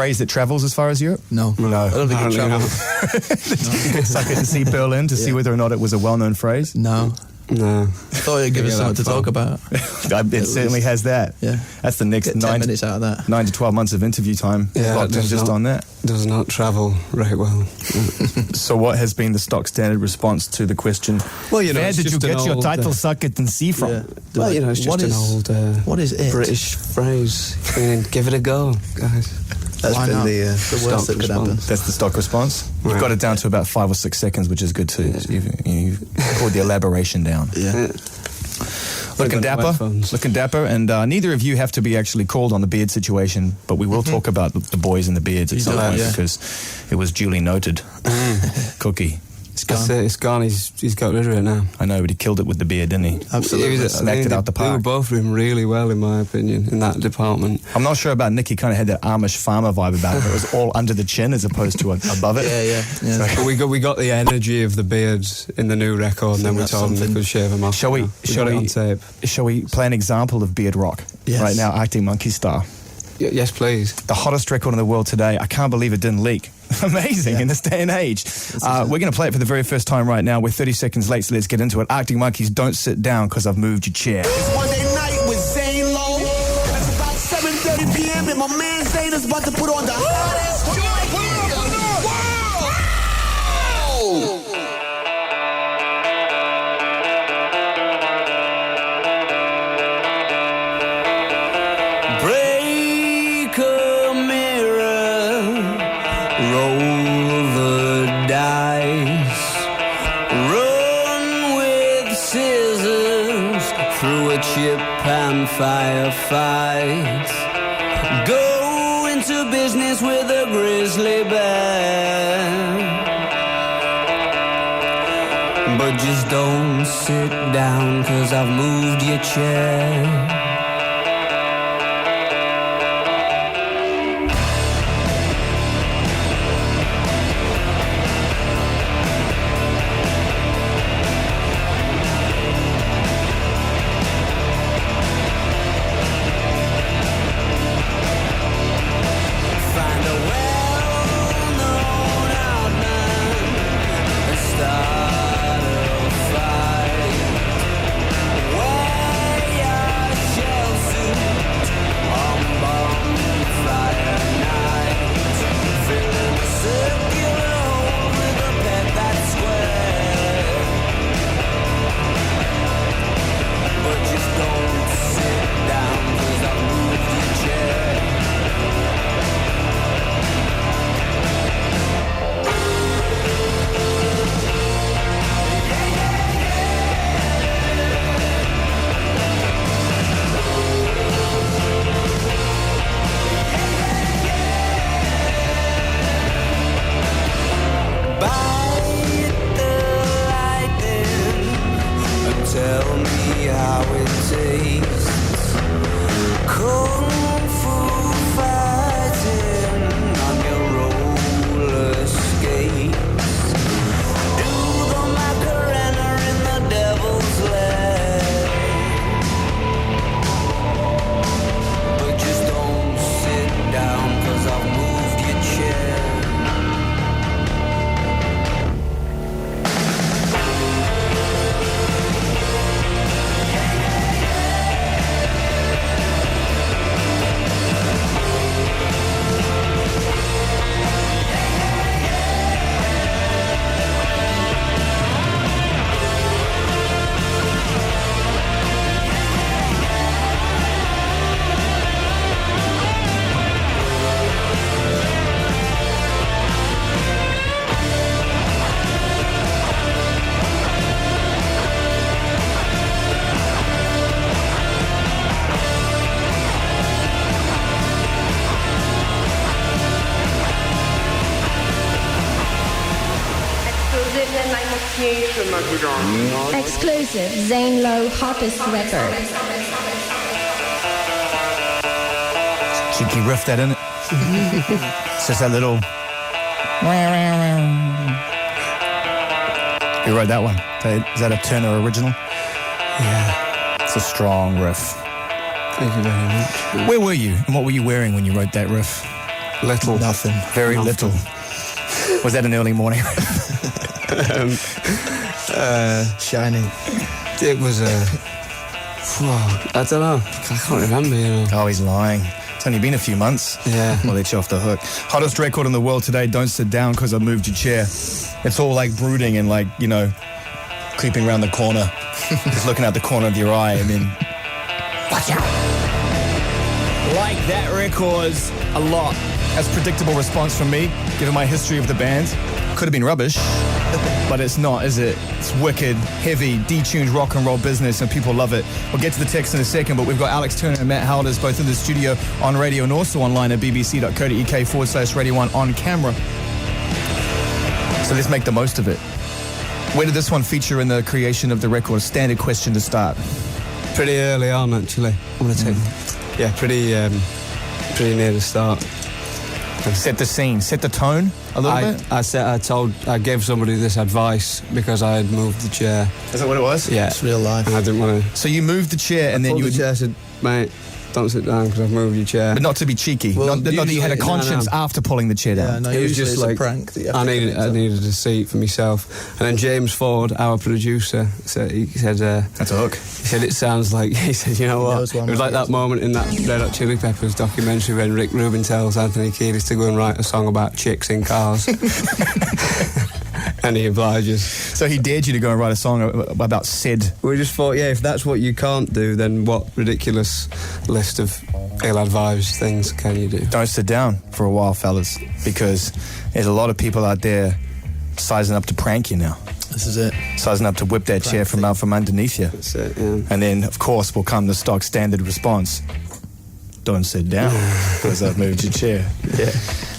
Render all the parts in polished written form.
phrase that travels as far as Europe? No. No. I don't think it travels. Sucker to see Berlin to see whether or not it was a well-known phrase? No. No. I thought you'd give us something to talk about. It certainly has that. Yeah. That's the next Get 10 minutes out of that. 9 to 12 months of interview time locked in just on that. Does not travel very well. So what has been the stock standard response to the question, well, you know, where did you get your title suck it and see from? Yeah. Well, you know, it's just an old what is it? British phrase. Give it a go, guys. That's been the worst that could happen. That's the stock response? You've got it down to about 5 or 6 seconds, which is good too. Yeah. You've called the elaboration down. Yeah. Looking dapper, and neither of you have to be actually called on the beard situation, but we will talk about the boys and the beards at some point because it was duly noted. Cookie. It's gone. He's got rid of it now. I know, but he killed it with the beard, didn't he? Absolutely. Smacked it out the park. They were both doing really well, in my opinion, in that department. I'm not sure about Nick. He kind of had that Amish farmer vibe about it. It was all under the chin as opposed to above it. Yeah. But we got the energy of the beards in the new record, and then we told them they could shave them off. Shall we on tape? Shall we play an example of beard rock right now, Arctic Monkey style? Yes, please. The hottest record in the world today. I can't believe it didn't leak. Amazing in this day and age. We're going to play it for the very first time right now. We're 30 seconds late, so let's get into it. Arctic Monkeys, don't sit down because I've moved your chair. It's Monday night with Zane Lowe. It's about 7:30 p.m. and my man Zane is about to put on the hottest joint in the world. Break a mirror, roll the dice, run with scissors through a chip and firefight, go into business with a grizzly bear, but just don't sit down 'cause I've moved your chair. Tell me how it tastes. Kung fu fighting on your roller skates. Do the Macarena in the devil's lair. But just don't sit down 'cause I've moved your chair. Exclusive Zane Lowe hottest record. Cheeky riff that in it. It's just that little. Who wrote that one? Is that a Turner original? Yeah. It's a strong riff. Thank you very much. Where were you and what were you wearing when you wrote that riff? Little. Nothing. Very Nothing. little. Was that an early morning? Shining. It was I don't know. I can't remember, you know. Oh, he's lying. It's only been a few months. Yeah. Well, let you off the hook. Hottest record in the world today, Don't Sit Down Because I Moved Your Chair. It's all like brooding and like, you know, creeping around the corner. Just looking out the corner of your eye and then... Watch out! Like that record's a lot. That's predictable response from me, given my history of the band. Could have been rubbish, but it's not, is it? It's wicked, heavy, detuned rock and roll business, and people love it. We'll get to the text in a second, but we've got Alex Turner and Matt Halders both in the studio on radio and also online at bbc.co.uk/Radio 1 on camera. So let's make the most of it. Where did this one feature in the creation of the record? A standard question to start. Pretty early on, actually. I'm going to take... Yeah, pretty near the start. Set the scene, set the tone a little bit? I gave somebody this advice because I had moved the chair. Is that what it was? Yeah. It's real life. And I didn't want to... So you moved the chair and then you the would... chair said, mate, don't sit down because I've moved your chair. But not to be cheeky. Well, not that you had a usually- conscience no. after pulling the chair Yeah, down. no, It was usually just it's like a prank that you have I to needed a seat for myself, and then James Ford, our producer, said That's a hook. he said it sounds like he said, you know what, knows one it was like way, that moment in that Red Hot Chili Peppers documentary when Rick Rubin tells Anthony Kiedis to go and write a song about chicks in cars. And he obliges. So he dared you to go and write a song about Sid. We just thought, yeah, if that's what you can't do, then what ridiculous list of ill-advised things can you do? Don't sit down for a while, fellas, because there's a lot of people out there sizing up to prank you now. This is it. Sizing up to whip that chair from out from underneath you. That's it, yeah. And then, of course, will come the stock standard response. Don't sit down, because I've moved your chair. Yeah.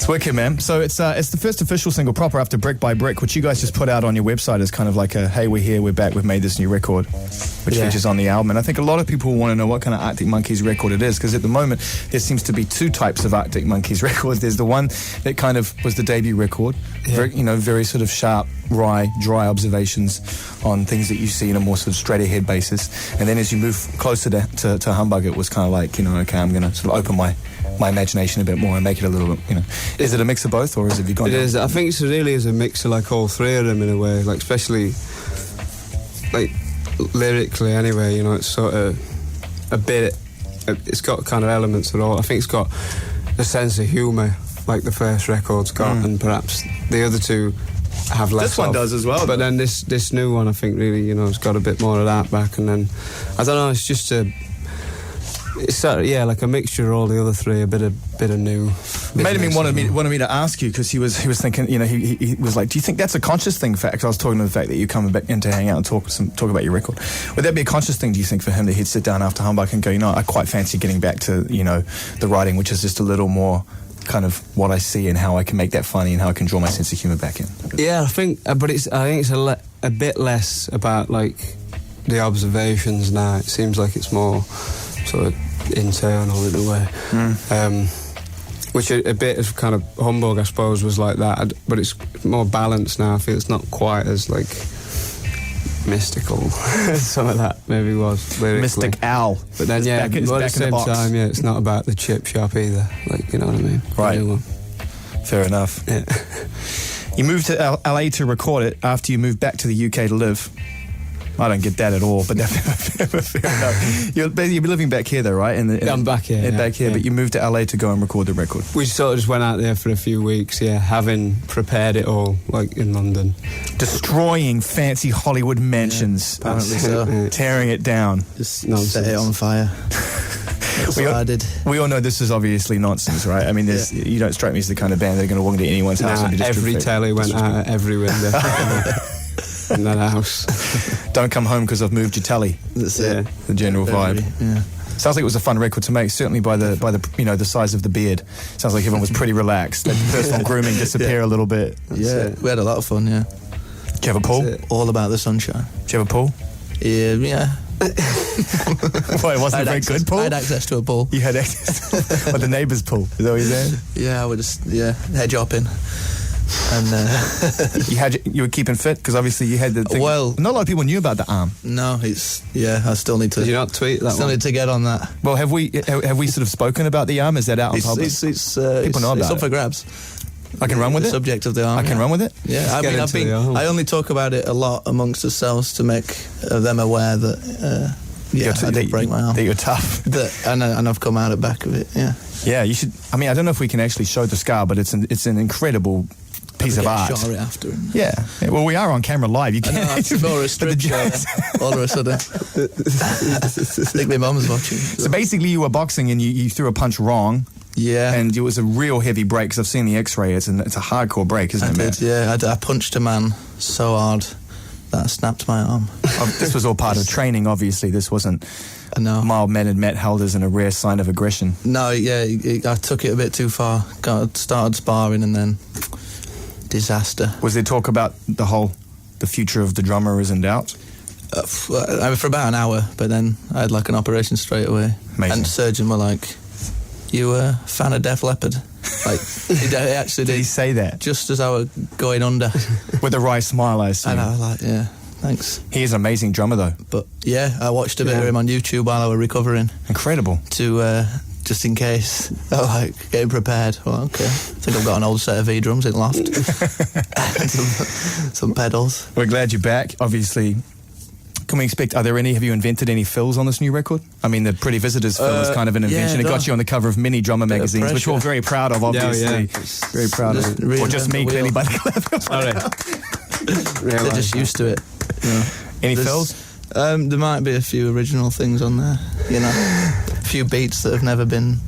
It's wicked, man. So it's the first official single proper after Brick by Brick, which you guys just put out on your website as kind of like a, hey, we're here, we're back, we've made this new record, which features on the album. And I think a lot of people want to know what kind of Arctic Monkeys record it is, because at the moment there seems to be two types of Arctic Monkeys records. There's the one that kind of was the debut record, very sort of sharp, dry observations on things that you see in a more sort of straight ahead basis. And then as you move closer to Humbug, it was kind of like, okay, I'm going to sort of open my imagination a bit more and make it a little bit, Is it a mix of both, or have you gone? It is. I think it really is a mix of like all three of them in a way, like especially like lyrically anyway, it's sort of a bit, it's got kind of elements of all. I think it's got a sense of humour like the first record's got, and perhaps the other two have less. This one does as well, but then this new one I think really, it's got a bit more of that back, and then I don't know, it's just it's sort of, like a mixture of all the other three, a bit of new. Made him wanted me to ask you, because he was thinking, he was like, do you think that's a conscious thing? Because I was talking to the fact that you come back in to hang out and talk about your record. Would that be a conscious thing, do you think, for him, that he'd sit down after Humbug and go, I quite fancy getting back to the writing, which is just a little more kind of what I see and how I can make that funny and how I can draw my sense of humour back in? Yeah, I think it's a bit less about like the observations now. It seems like it's more sort of internal in a way. Which a bit of kind of Humbug, I suppose, was like that, but it's more balanced now. I feel it's not quite as like mystical. Some of that maybe was lyrically. Mystic Owl. But then at the same time, it's not about the chip shop either. Like, you know what I mean? Right. Fair enough. Yeah. You moved to LA to record it after you moved back to the UK to live. I don't get that at all, but fair enough. You're living back here, though, right? I'm back here. Back here, but you moved to LA to go and record the record. We sort of just went out there for a few weeks, having prepared it all, like in London. Destroying fancy Hollywood mansions. Apparently so. Tearing it down. Just set it on fire. That's what I did. We all know this is obviously nonsense, right? I mean, you don't strike me as the kind of band that are going to walk into anyone's house and be every telly went out at every window. In that house. Don't come home because I've moved your telly. That's it. The general vibe. Yeah. Sounds like it was a fun record to make. Certainly by the the size of the beard. Sounds like everyone was pretty relaxed. Let the personal grooming disappear a a little bit. We had a lot of fun. Yeah. Did you have a pool? All about the sunshine. Did you have a pool? Yeah. Well, it wasn't a very good pool. I had access to a pool. You had access to the neighbour's pool. Is that what you're saying? Yeah, I would just hedge hopping. And You were keeping fit because obviously you had the thing. Well, not a lot of people knew about the arm. no, I still need to. Did you not tweet that Still one? need to get on that. Well, have we sort of spoken about the arm? Is that out in public? People know about it's up it. for grabs. I can run with the it. subject of the arm. I can run with it. Yeah, I get mean, into the arm. I only talk about it a lot amongst ourselves to make them aware that. I did break my arm. That you're tough. And I've come out the back of it. Yeah. Yeah, you should. I mean, I don't know if we can actually show the scar, but it's an incredible piece of art. Shot it after. Yeah. Well, we are on camera live. You I know, can't. it's more a strip show. All of a sudden, I think my mum's watching. So basically, you were boxing and you threw a punch wrong. Yeah. And it was a real heavy break because I've seen the X-ray. It's a hardcore break, isn't it, man? Yeah, I punched a man so hard that I snapped my arm. This was all part of training, obviously. This wasn't mild-mannered Matt Helders and a rare sign of aggression. No, yeah, I took it a bit too far. Started sparring and then disaster. Was there talk about the future of the drummer is in doubt? For about an hour, but then I had like an operation straight away. Amazing. And the surgeon were like, "You a fan of Def Leppard?" Like, he actually did. Did he say that? Just as I was going under. With a wry smile, I assume. And I was like, yeah, thanks. He is an amazing drummer, though. But yeah, I watched a bit of him on YouTube while I was recovering. Incredible. To just in case. I like getting prepared. Well, okay. I think I've got an old set of V drums in loft. And some pedals. We're glad you're back. Obviously, can we expect? Have you invented any fills on this new record? I mean, the Pretty Visitors fill is kind of an invention. It got you on the cover of many drummer magazines, which we're very proud of. Obviously, very proud of. Or just me, clearly by the clever. They're just used to it. You know. Any fills? There might be a few original things on there. You know, a few beats that have never been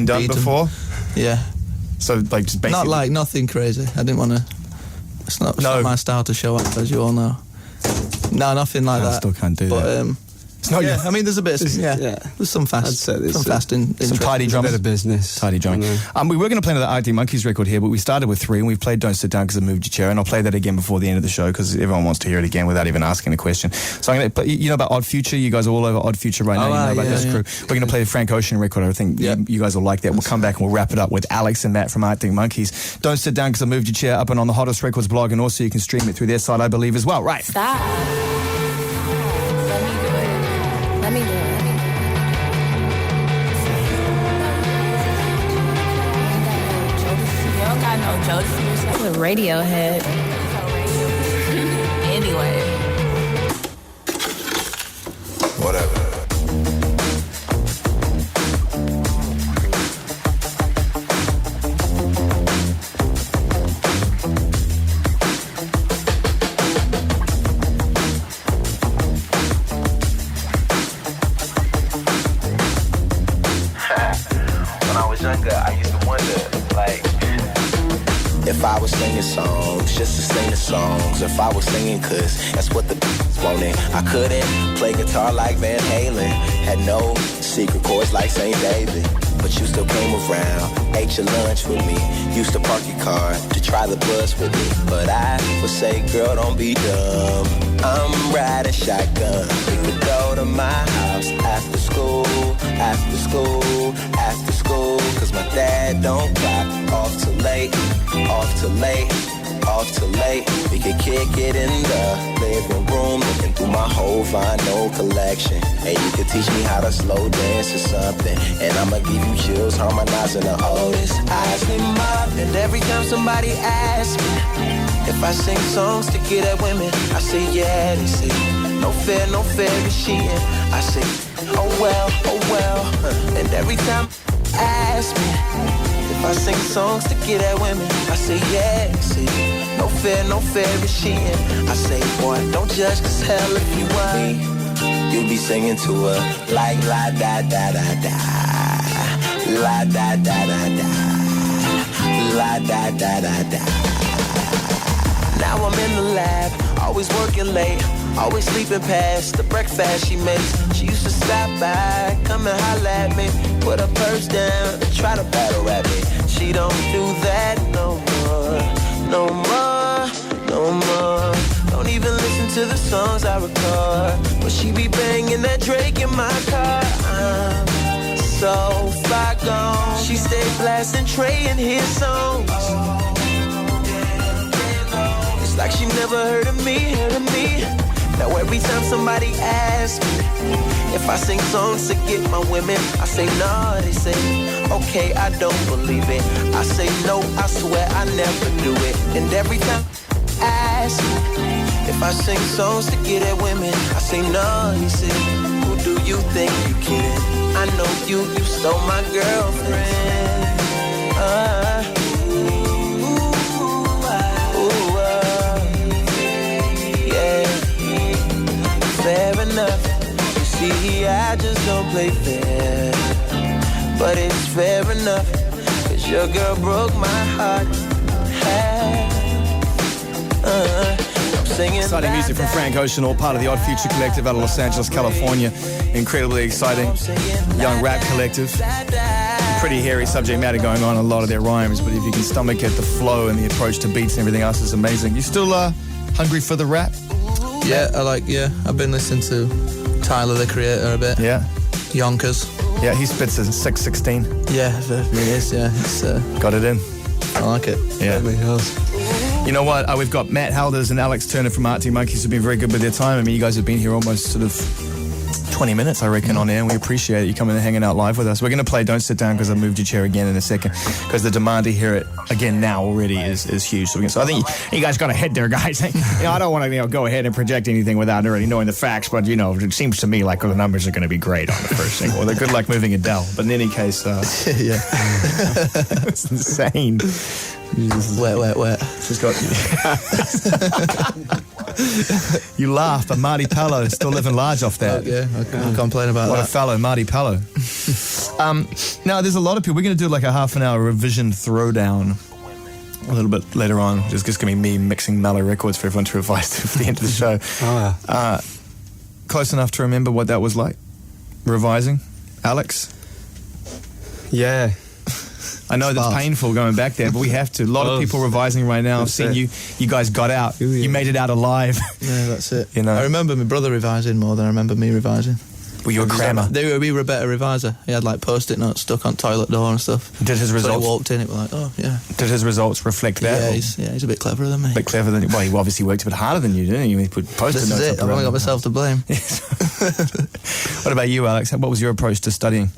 done before. Yeah. So like just basically nothing crazy. I didn't want to. It's not my style to show up, as you all know. No, nothing like that. I still can't do that. It's not. Yeah, I mean, there's a bit. There's some fast. Some tidy drums. A bit of business. Tidy drumming. We were going to play another Arctic Monkeys record here, but we started with 3 and we've played Don't Sit Down because I moved your chair, and I'll play that again before the end of the show because everyone wants to hear it again without even asking a question. So I'm going to play. You know about Odd Future? You guys are all over Odd Future right now. You know about this crew. We're going to play the Frank Ocean record. I think you guys will like that. We'll come back and we'll wrap it up with Alex and Matt from Arctic Monkeys. Don't Sit Down because I moved your chair up and on the Hottest Records blog, and also you can stream it through their site, I believe, as well. Right. Stop. Let me do it. You don't got no Jodeci. That's a Radiohead. Anyway. Whatever. If I was singing songs, just to sing the songs. If I was singing, cause that's what the wanted. I couldn't play guitar like Van Halen. Had no secret chords like St. David. But you still came around, ate your lunch with me. Used to park your car to try the bus with me. But I would say, girl, don't be dumb. I'm riding shotgun. We could go to my house after school, after school, after school. Cause my dad don't clock off till late, off till late, off till late. We could kick it in the living room, looking through my whole vinyl collection. And you could teach me how to slow dance or something. And I'ma give you chills, harmonizing the oldest. Eyes me up, and every time somebody asks me if I sing songs to get at women, I say yeah, they say no fair is cheating. I say, oh well, and every time ask me if I sing songs to get at women, I say yeah, see, no fair is cheating. I say, boy, don't judge, cause hell if you want me, you'll be singing to her like la da da da da, la da da da da, la da da da da. Now I'm in the lab, always working late, always sleeping past the breakfast she makes. She used to stop by, come and holler at me, put her purse down, try to battle at me. She don't do that no more, no more, no more. Don't even listen to the songs I record, but she be banging that Drake in my car. I'm so far gone. She stay blasting Trey and his songs. never heard of me. Now every time somebody asks me if I sing songs to get my women, I say no, they say, okay, I don't believe it. I say no, I swear I never knew it. And every time ask me if I sing songs to get at women, I say no, he said, who do you think you kidding? I know you stole my girlfriend. Yeah, fair enough. You see, I just don't play fair, but it's fair enough, 'cause your girl broke my heart. Exciting music from Frank Ocean, all part of the Odd Future Collective out of Los Angeles, California. Incredibly exciting young rap collective. Pretty hairy subject matter going on in a lot of their rhymes, but if you can stomach it, the flow and the approach to beats and everything else is amazing. You still hungry for the rap? Yeah, I've been listening to Tyler, the Creator, a bit. Yeah. Yonkers. Yeah, he spits a 6/16. Yeah, it is, yeah. It's, got it in. I like it. Yeah. You know what? We've got Matt Halders and Alex Turner from Arctic Monkeys who've been very good with their time. I mean, you guys have been here almost sort of 20 minutes, I reckon, on air, and we appreciate you coming and hanging out live with us. We're going to play Don't Sit Down because I moved your chair again in a second, because the demand to hear it again now already is huge. So I think you guys got ahead there, guys. I don't want to go ahead and project anything without already knowing the facts, but it seems to me like the numbers are going to be great on the first single. Well, good luck moving Adele. But in any case, yeah, it's insane. Wet. She's got you laugh, but Marty Pallo is still living large off that. Yeah, I can't complain about that. What a fellow, Marty Pallo. Now, there's a lot of people. We're going to do like a half an hour revision throwdown a little bit later on. It's just going to be me mixing mellow records for everyone to revise to for the end of the show. Close enough to remember what that was like? Revising? Alex? Yeah. I know that's painful going back there, but we have to. A lot of people revising right now. I've seen you guys got out. Ooh, yeah. You made it out alive. Yeah, that's it. I remember my brother revising more than I remember me revising. Were you a crammer? We were a better reviser. He had like post-it notes stuck on toilet door and stuff. Did his results? So he walked in, it was like, oh yeah. Did his results reflect that? Yeah, he's a bit cleverer than me. A bit cleverer than well, he obviously worked a bit harder than you, didn't he? He put post-it notes. This is it. I've only got myself to blame. What about you, Alex? What was your approach to studying?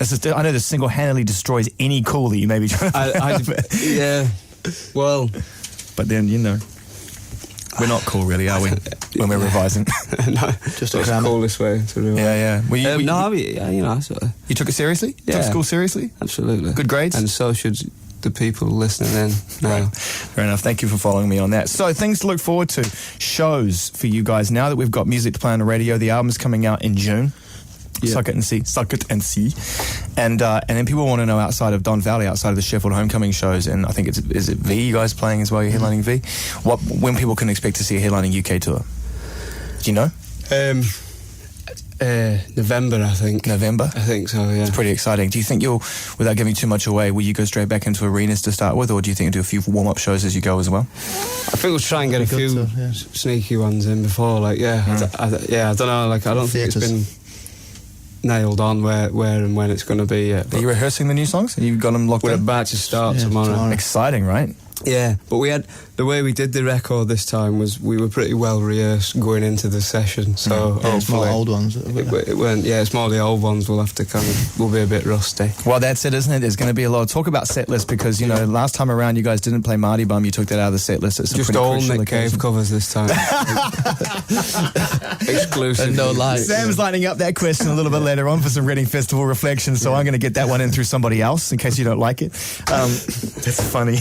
I know this single-handedly destroys any cool that you may be trying to yeah, well... But then, we're not cool really, are we, when we're revising? No, just the coolest way to revise. Yeah. I sort of... You took it seriously? Yeah. Took school seriously? Absolutely. Good grades? And so should the people listening in now. Right. Fair enough. Thank you for following me on that. So things to look forward to. Shows for you guys. Now that we've got music to play on the radio, the album's coming out in June. Yeah. Suck it and see. And then people want to know, outside of Don Valley, outside of the Sheffield Homecoming shows, and I think is it V you guys playing as well? You're headlining V. When people can expect to see a headlining UK tour? Do you know? November, I think. November? I think so, yeah. It's pretty exciting. Do you think without giving too much away, will you go straight back into arenas to start with, or do you think you'll do a few warm-up shows as you go as well? I think we'll try and get a few sneaky ones in before, I don't know, I don't think it's been nailed on where and when it's going to be yet. Are you rehearsing the new songs? You've got them locked in? We're about to start tomorrow. Exciting, right? Yeah, but the way we did the record this time was we were pretty well rehearsed going into the session, so it's more old ones. It's more the old ones. We'll have to we'll be a bit rusty. Well, that's it, isn't it? There's going to be a lot of talk about set list because, last time around you guys didn't play Marty Bum, you took that out of the set list. It's just all Nick Cave covers this time. Exclusive. And no lights. Sam's lining up that question a little bit later on for some Reading Festival reflections, so I'm going to get that one in through somebody else in case you don't like it. That's funny.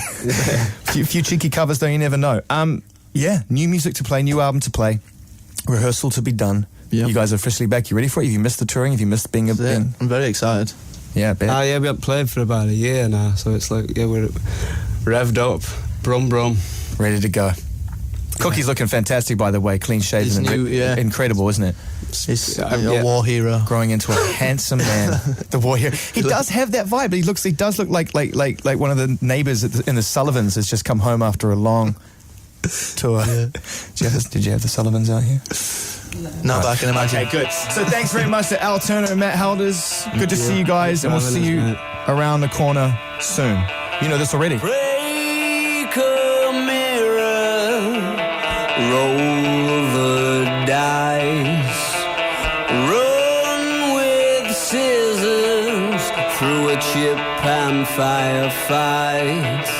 Few cheeky covers, though, you never know. New music to play, new album to play, rehearsal to be done. Yep. You guys are officially back. You ready for it? Have you missed the touring? Have you missed being I'm very excited. Yeah, I bet. We haven't played for about a year now, so it's like, we're revved up, brum, ready to go. Cookie's looking fantastic, by the way, clean shaven and incredible, isn't it? He's a war hero, growing into a handsome man. The war hero. He does have that vibe. He does look like one of the neighbours in the Sullivans has just come home after a long tour. Yeah. Did you have the Sullivans out here? No, but I can imagine. Okay, good. So thanks very much to Al Turner and Matt Halders. Good to see you guys, and we'll see you around the corner soon. You know this already. Break America. roll the dice, run with scissors through a chip and firefight.